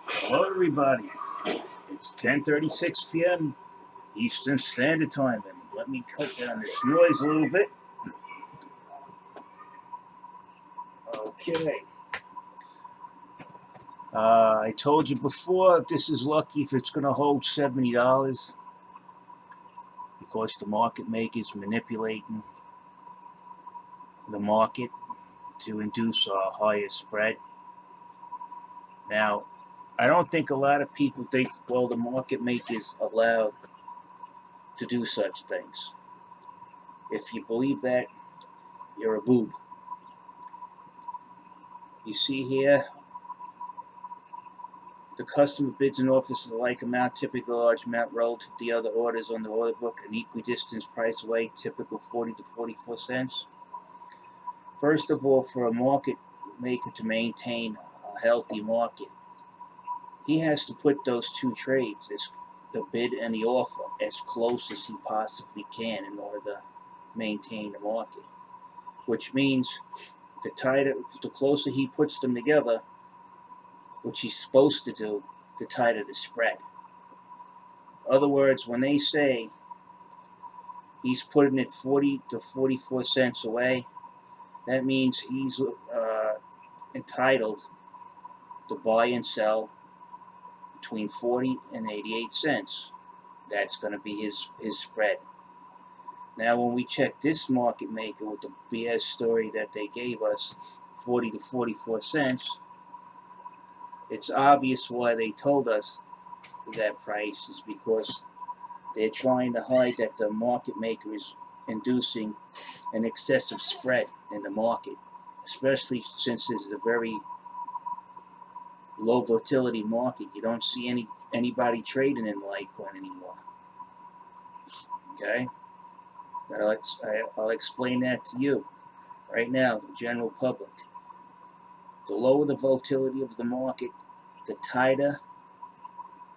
Hello, everybody. It's 10:36 p.m. Eastern Standard Time, and let me cut down this noise a little bit. Okay. I told you before, this is lucky if it's going to hold $70 because the market makers manipulating the market to induce a higher spread. Now, I don't think a lot of people think, well, the market makers are allowed to do such things. If you believe that, you're a boob. You see here, the customer bids and offers a like amount, typical large amount relative to the other orders on the order book, an equidistance price away, typical 40 to 44 cents. First of all, for a market maker to maintain a healthy market, he has to put those two trades, the bid and the offer, as close as he possibly can in order to maintain the market. Which means the closer he puts them together, which he's supposed to do, the tighter the spread. In other words, when they say he's putting it 40 to 44 cents away, that means he's entitled to buy and sell between 40 and 88 cents. That's going to be his spread. Now, when we check this market maker with the BS story that they gave us, 40 to 44 cents, it's obvious why they told us that price is because they're trying to hide that the market maker is inducing an excessive spread in the market, especially since this is a very low volatility market. You don't see anybody trading in Litecoin anymore. Okay? I'll explain that to you right now, the general public. The lower the volatility of the market, the tighter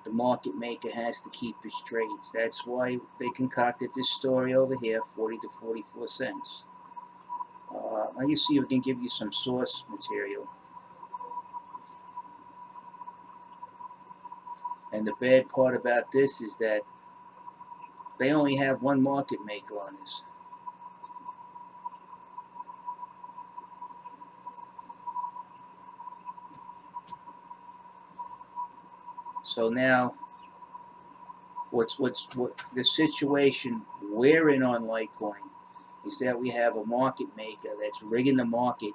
the market maker has to keep his trades. That's why they concocted this story over here, 40 to 44 cents. Let me see if we can give you some source material. And the bad part about this is that they only have one market maker on this. So now, what the situation we're in on Litecoin is that we have a market maker that's rigging the market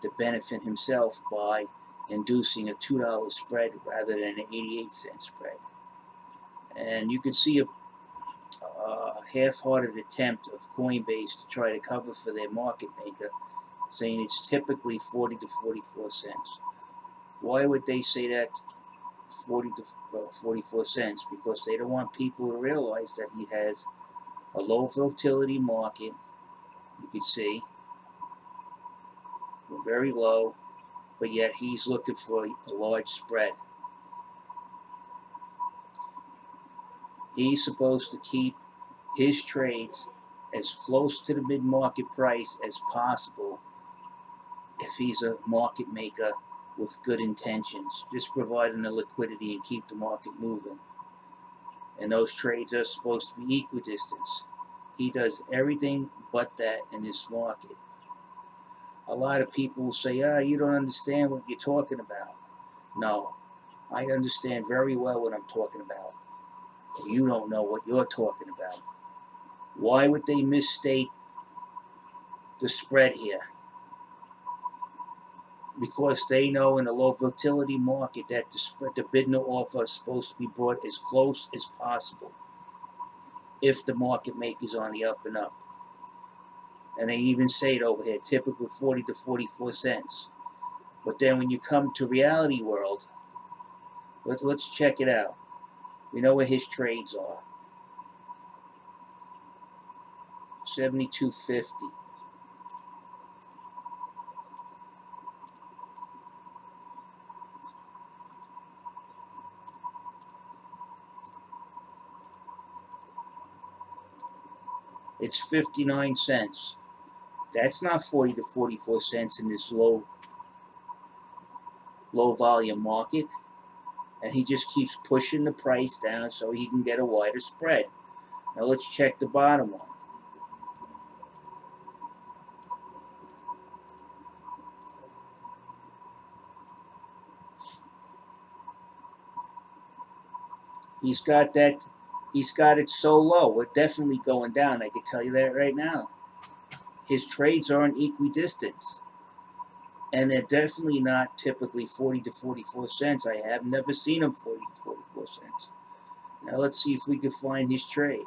to benefit himself by inducing a $2 spread rather than an 88-cent spread. And you can see a half-hearted attempt of Coinbase to try to cover for their market maker, saying it's typically 40 to 44 cents. Why would they say that 40 to 44 cents? Because they don't want people to realize that he has a low volatility market. You can see very low, but yet he's looking for a large spread. He's supposed to keep his trades as close to the mid-market price as possible if he's a market maker with good intentions, just providing the liquidity and keep the market moving. And those trades are supposed to be equidistance. He does everything but that in this market. A lot of people will say, you don't understand what you're talking about. No, I understand very well what I'm talking about. You don't know what you're talking about. Why would they misstate the spread here? Because they know in a low volatility market that the bid and the offer are supposed to be brought as close as possible if the market maker's on the up and up. And they even say it over here, typically 40 to 44 cents. But then when you come to reality world, let's check it out. We know where his trades are. 72.50. It's 59 cents. That's not 40 to 44 cents in this low low volume market, and he just keeps pushing the price down so he can get a wider spread. Now let's check the bottom one. He's got it so low. We're definitely going down. I can tell you that right now. His trades are in equidistance, and they're definitely not typically 40 to 44 cents. I have never seen them 40 to 44 cents. Now let's see if we can find his trade.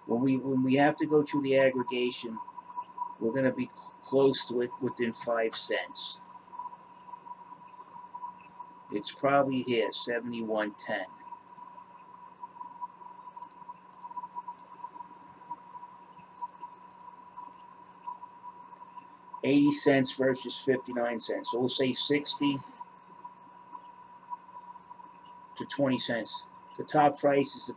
When we have to go through the aggregation, we're going to be close to it within 5 cents. It's probably here, 71.10. 80 cents versus 59 cents. So we'll say 60 to 20 cents. The top price is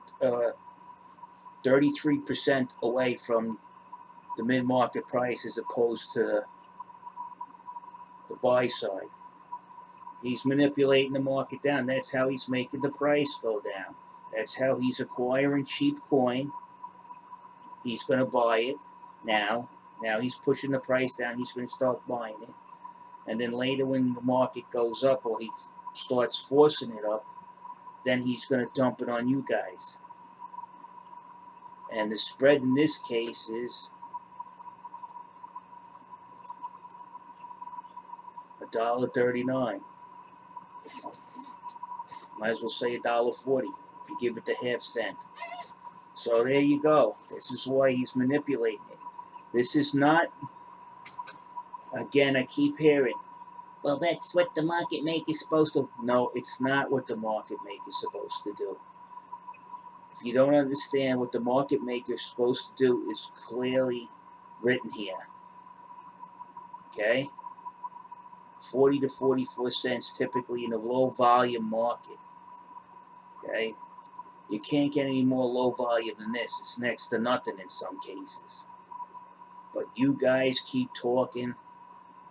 33% away from the mid-market price as opposed to the buy side. He's manipulating the market down. That's how he's making the price go down. That's how he's acquiring cheap coin. He's going to buy it now. Now he's pushing the price down. He's going to start buying it. And then later when the market goes up or he starts forcing it up, then he's going to dump it on you guys. And the spread in this case is $1.39. Might as well say $1.40 if you give it the half cent. So there you go. This is why he's manipulating it. This is not, again, I keep hearing, well, that's what the market maker's supposed to. No, it's not what the market maker's supposed to do. If you don't understand what the market maker's supposed to do, is clearly written here. Okay? 40 to 44 cents typically in a low volume market. Okay? You can't get any more low volume than this. It's next to nothing in some cases. But you guys keep talking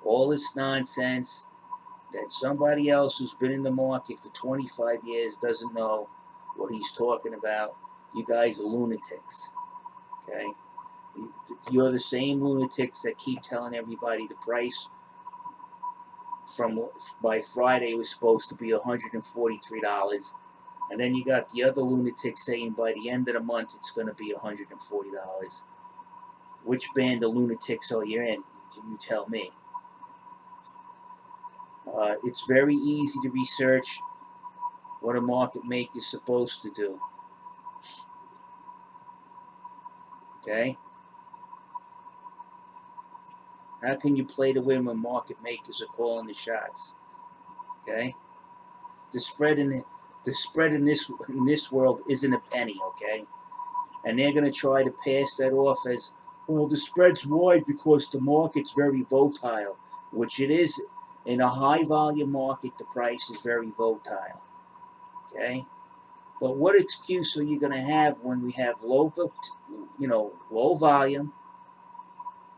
all this nonsense that somebody else who's been in the market for 25 years doesn't know what he's talking about. You guys are lunatics. Okay? You're the same lunatics that keep telling everybody the price by Friday was supposed to be $143. And then you got the other lunatics saying by the end of the month it's going to be $140. Which band of lunatics are you in? You tell me. It's very easy to research what a market maker is supposed to do. Okay? How can you play to win when market makers are calling the shots? Okay? The spread in this world isn't a penny, okay? And they're going to try to pass that off as, well, the spread's wide because the market's very volatile, which it is. In a high volume market, the price is very volatile. Okay? But what excuse are you going to have when we have low volume?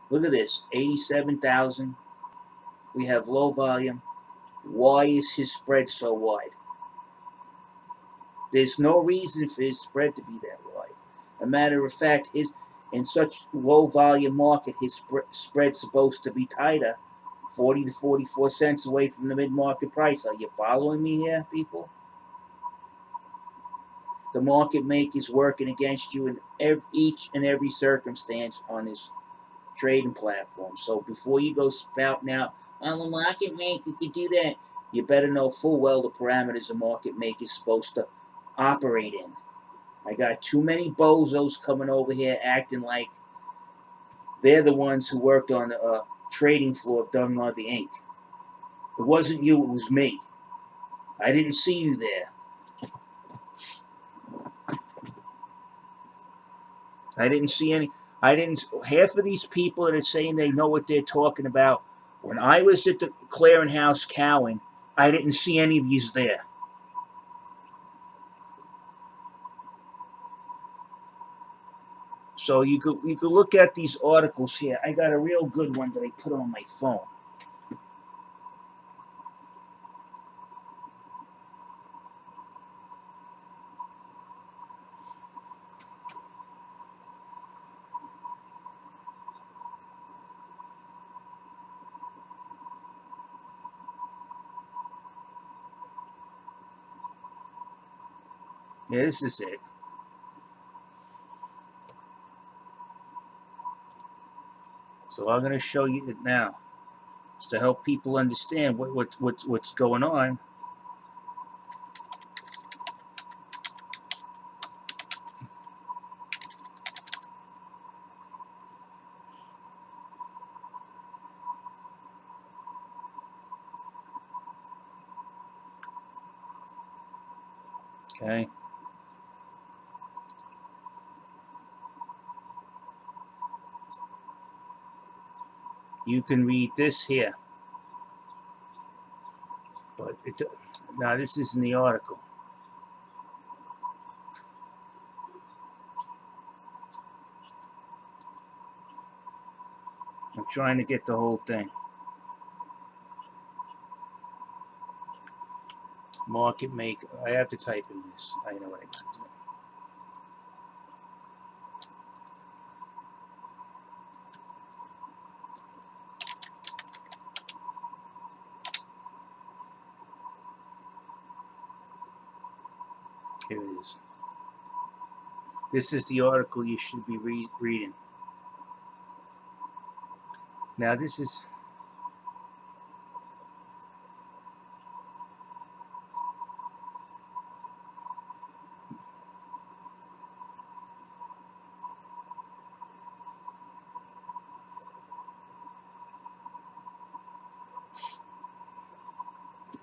Look at this, 87,000. We have low volume. Why is his spread so wide? There's no reason for his spread to be that wide. A matter of fact, in such low volume market, his spread's supposed to be tighter, 40 to 44 cents away from the mid-market price. Are you following me here, people? The market maker's working against you in each and every circumstance on his trading platform. So before you go spouting out, well, the market maker could do that, you better know full well the parameters a market maker is supposed to operate in. I got too many bozos coming over here acting like they're the ones who worked on the trading floor of Dunleavy Inc. It wasn't you, it was me. I didn't see you there. I didn't see any. Half of these people that are saying they know what they're talking about, when I was at the clearinghouse cowing, I didn't see any of yous there. So you could look at these articles here. I got a real good one that I put on my phone. Yeah, this is it. So I'm going to show you it now, to help people understand what's going on. Okay. You can read this here, but now this isn't the article. I'm trying to get the whole thing. Market maker. I have to type in this. I know what I got to do. Here it is. This is the article you should be reading. Now this is.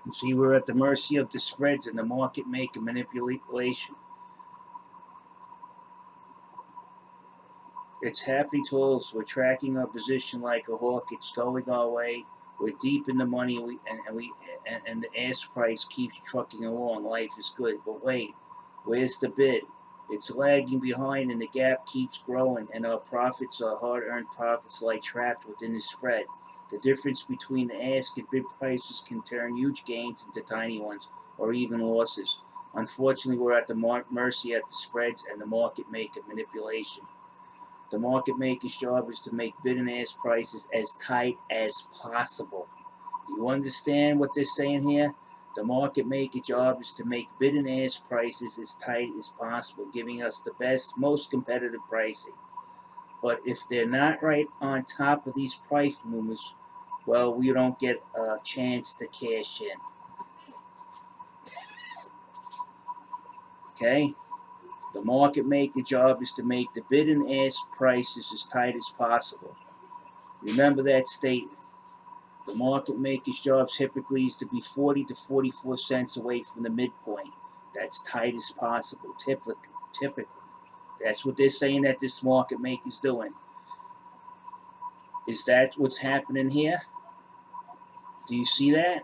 You see, we're at the mercy of the spreads and the market maker manipulation. It's happening to us. We're tracking our position like a hawk. It's going our way. We're deep in the money, and the ask price keeps trucking along. Life is good, but wait, where's the bid? It's lagging behind, and the gap keeps growing. And our profits, our hard-earned profits, lie trapped within the spread. The difference between the ask and bid prices can turn huge gains into tiny ones, or even losses. Unfortunately, we're at the mercy at the spreads and the market maker manipulation. The market maker's job is to make bid and ask prices as tight as possible. Do you understand what they're saying here? The market maker's job is to make bid and ask prices as tight as possible, giving us the best, most competitive pricing. But if they're not right on top of these price movements, well, we don't get a chance to cash in. Okay? The market maker's job is to make the bid and ask prices as tight as possible. Remember that statement. The market maker's job typically is to be 40 to 44 cents away from the midpoint. That's tight as possible, typically. That's what they're saying that this market maker's doing. Is that what's happening here? Do you see that?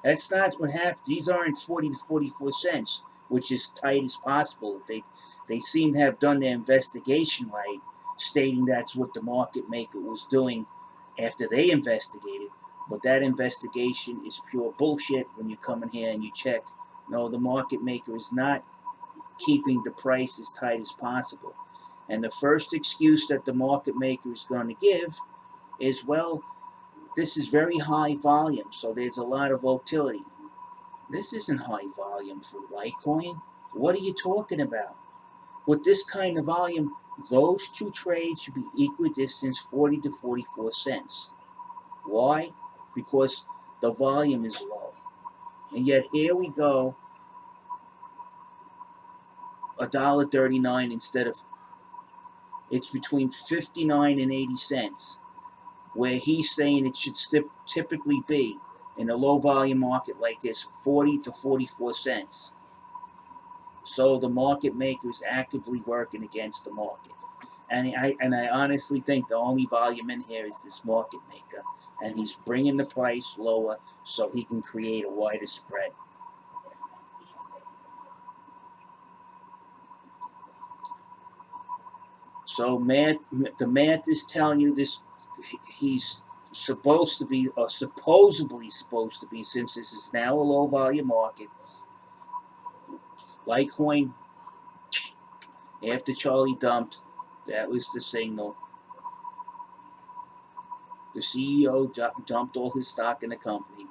That's not what happened. These aren't 40 to 44 cents, which is tight as possible. They seem to have done their investigation right, stating that's what the market maker was doing after they investigated. But that investigation is pure bullshit when you come in here and you check. No, the market maker is not keeping the price as tight as possible. And the first excuse that the market maker is going to give is, well, this is very high volume, so there's a lot of volatility. This isn't high volume for Litecoin. What are you talking about? With this kind of volume, those two trades should be equidistant 40 to 44 cents. Why? Because the volume is low. And yet here we go, $1.39 instead of, it's between 59 and 80 cents, where he's saying it should typically be in a low volume market like this, 40 to 44 cents. So the market maker is actively working against the market. And I honestly think the only volume in here is this market maker. And he's bringing the price lower so he can create a wider spread. So the math is telling you this. He's supposed to be, or supposedly supposed to be, since this is now a low volume market. Litecoin, after Charlie dumped, that was the signal. The CEO dumped all his stock in the company.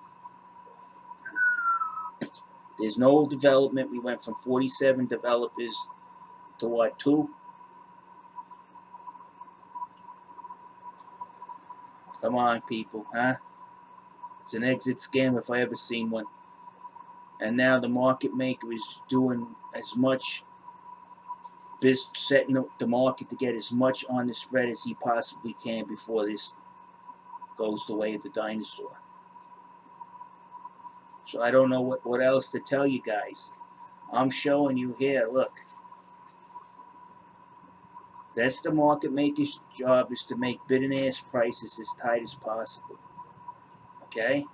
There's no development. We went from 47 developers to what, 2? Come on, people, huh? It's an exit scam if I ever seen one. And now the market maker is doing as much, setting up the market to get as much on the spread as he possibly can before this goes the way of the dinosaur. So I don't know what else to tell you guys. I'm showing you here, look. That's the market maker's job, is to make bid and ask prices as tight as possible. Okay?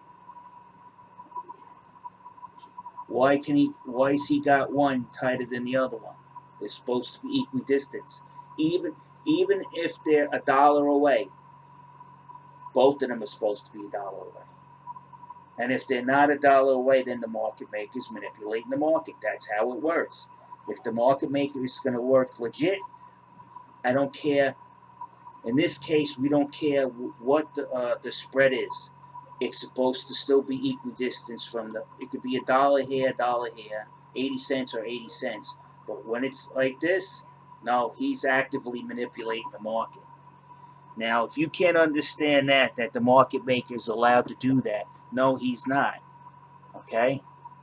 Why has he got one tighter than the other one? They're supposed to be equidistant. Even if they're $1 away, both of them are supposed to be $1 away. And if they're not $1 away, then the market maker is manipulating the market. That's how it works. If the market maker is going to work legit, I don't care. In this case, we don't care what the spread is. It's supposed to still be equidistant from the. It could be $1 here, $1 here, 80 cents or 80 cents. But when it's like this, no, he's actively manipulating the market. Now, if you can't understand that the market maker is allowed to do that, no, he's not. Okay?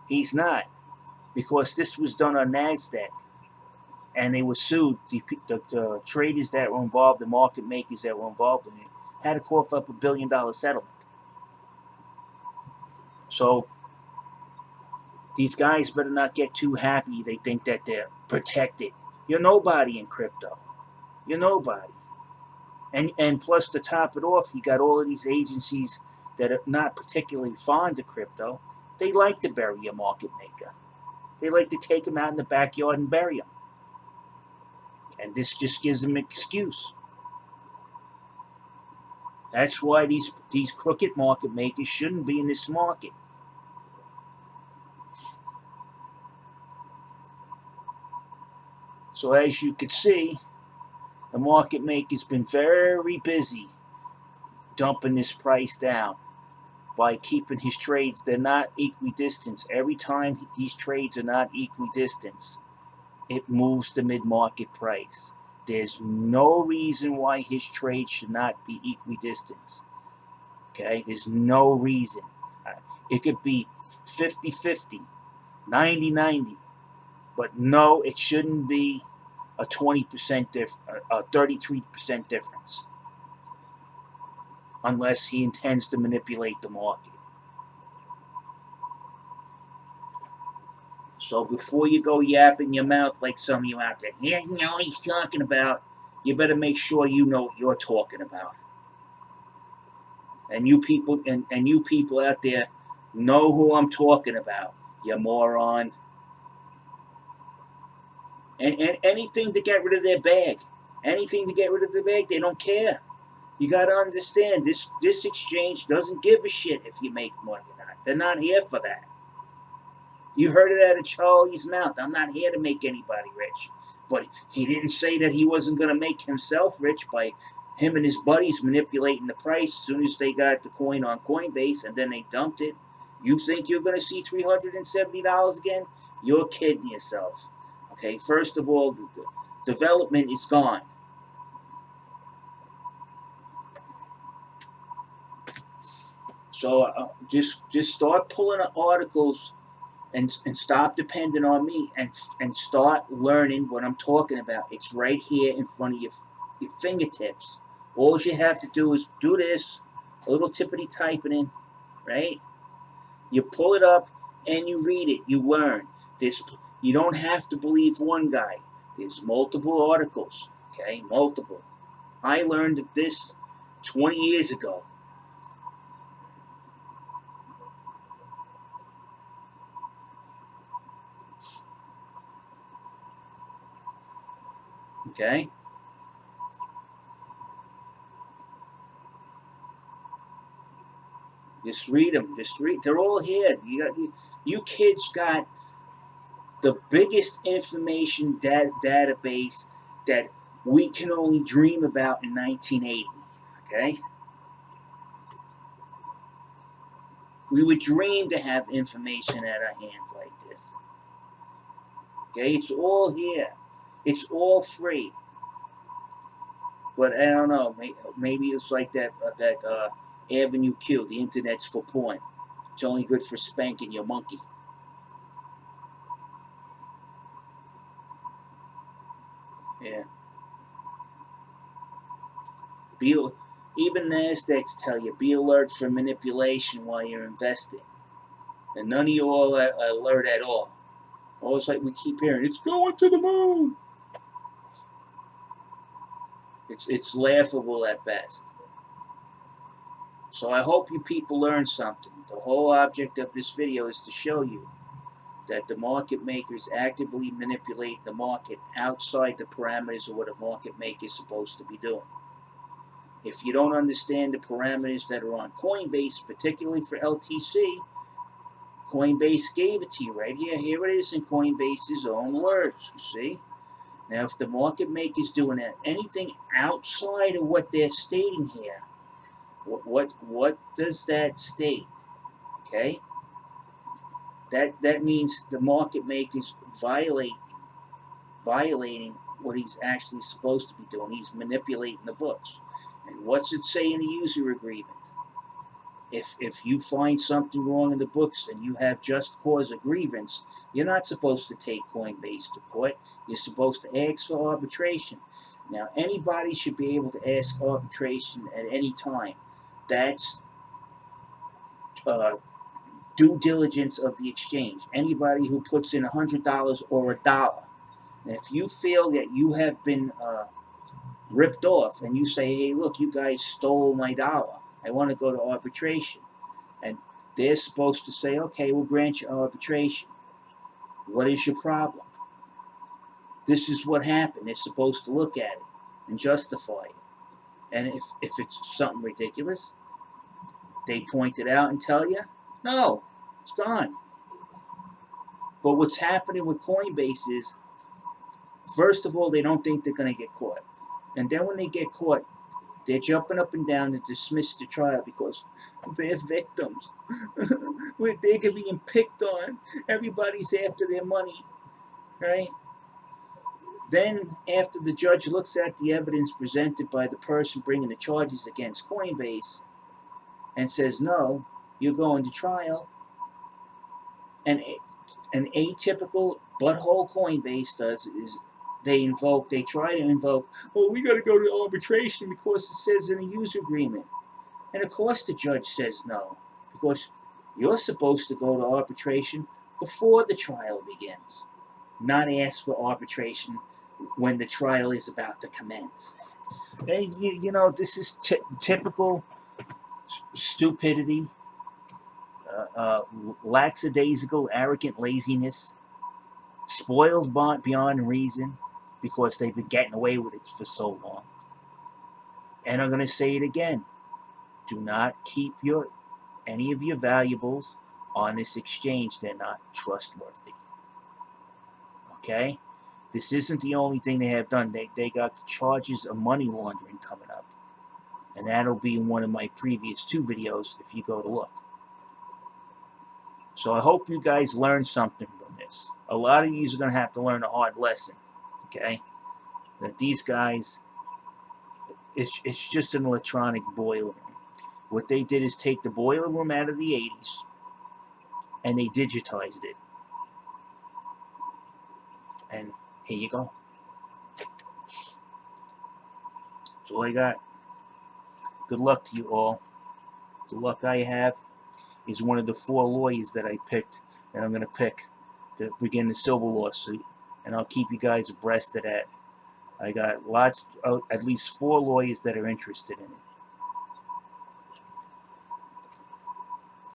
He's not. Because this was done on NASDAQ. And they were sued. The traders that were involved, the market makers that were involved in it, had to cough up $1 billion settlement. So these guys better not get too happy. They think that they're protected. You're nobody in crypto. You're nobody. And plus, to top it off, you got all of these agencies that are not particularly fond of crypto. They like to bury a market maker. They like to take them out in the backyard and bury them. And this just gives them an excuse. That's why these crooked market makers shouldn't be in this market. So as you can see, the market maker's been very busy dumping this price down by keeping his trades. They're not equidistant. Every time these trades are not equidistant, it moves the mid-market price. There's no reason why his trade should not be equidistant. Okay, there's no reason. It could be 50-50, 90-90, but no, it shouldn't be a 20% a 33% difference, unless he intends to manipulate the market. So before you go yapping your mouth like some of you out there, yeah, you know what he's talking about, you better make sure you know what you're talking about. And you people and you people out there know who I'm talking about, you moron. And anything to get rid of their bag. Anything to get rid of the bag, they don't care. You got to understand, this exchange doesn't give a shit if you make money or not. They're not here for that. You heard it out of Charlie's mouth. I'm not here to make anybody rich. But he didn't say that he wasn't going to make himself rich by him and his buddies manipulating the price as soon as they got the coin on Coinbase and then they dumped it. You think you're going to see $370 again? You're kidding yourself. Okay, first of all, the development is gone. So just start pulling up articles and stop depending on me and start learning what I'm talking about. It's right here in front of your fingertips. All you have to do is do this, a little tippity typing in, right? You pull it up and you read it. You learn. You don't have to believe one guy. There's multiple articles, okay? Multiple. I learned this 20 years ago. Okay? Just read them. Just read. They're all here. You kids got the biggest information database that we can only dream about in 1980. Okay? We would dream to have information at our hands like this. Okay, it's all here. It's all free. But I don't know. Maybe it's like that Avenue Q. The internet's for porn. It's only good for spanking your monkey. Yeah. Even NASDAQs tell you, be alert for manipulation while you're investing. And none of you all are alert at all. Always like we keep hearing, it's going to the moon. It's laughable at best. So I hope you people learn something. The whole object of this video is to show you that the market makers actively manipulate the market outside the parameters of what a market maker is supposed to be doing. If you don't understand the parameters that are on Coinbase, particularly for LTC, Coinbase gave it to you right here. Here it is in Coinbase's own words, you see? Now, if the market maker is doing anything outside of what they're stating here, what does that state? Okay? That means the market maker's violating what he's actually supposed to be doing. He's manipulating the books. And what's it say in the user agreement? If you find something wrong in the books and you have just cause of grievance, you're not supposed to take Coinbase to court. You're supposed to ask for arbitration. Now, anybody should be able to ask arbitration at any time. That's due diligence of the exchange. Anybody who puts in $100 or $1. And if you feel that you have been ripped off and you say, hey, look, you guys stole my dollar, I want to go to arbitration. And they're supposed to say, okay, we'll grant you arbitration. What is your problem? This is what happened. They're supposed to look at it and justify it. And if it's something ridiculous, they point it out and tell you, no, it's gone. But what's happening with Coinbase is, first of all, they don't think they're going to get caught. And then when they get caught, they're jumping up and down to dismiss the trial because they're victims. They're being picked on. Everybody's after their money, right? Then, after the judge looks at the evidence presented by the person bringing the charges against Coinbase and says, no, you're going to trial, and an atypical butthole Coinbase does is they try to invoke, oh, we got to go to arbitration because it says in a user agreement. And of course the judge says no, because you're supposed to go to arbitration before the trial begins, not ask for arbitration when the trial is about to commence. And you know, this is typical stupidity, lackadaisical, arrogant laziness, spoiled beyond reason, because they've been getting away with it for so long. And I'm going to say it again. Do not keep any of your valuables on this exchange. They're not trustworthy. Okay? This isn't the only thing they have done. They got charges of money laundering coming up. And that'll be in one of my previous 2 videos if you go to look. So I hope you guys learned something from this. A lot of you are going to have to learn a hard lesson. Okay? That these guys, it's just an electronic boiler room. What they did is take the boiler room out of the 80s and they digitized it. And here you go. That's all I got. Good luck to you all. The luck I have is one of the 4 lawyers that I picked, that I'm going to pick to begin the civil lawsuit. And I'll keep you guys abreast of that. I got at least 4 lawyers that are interested in it.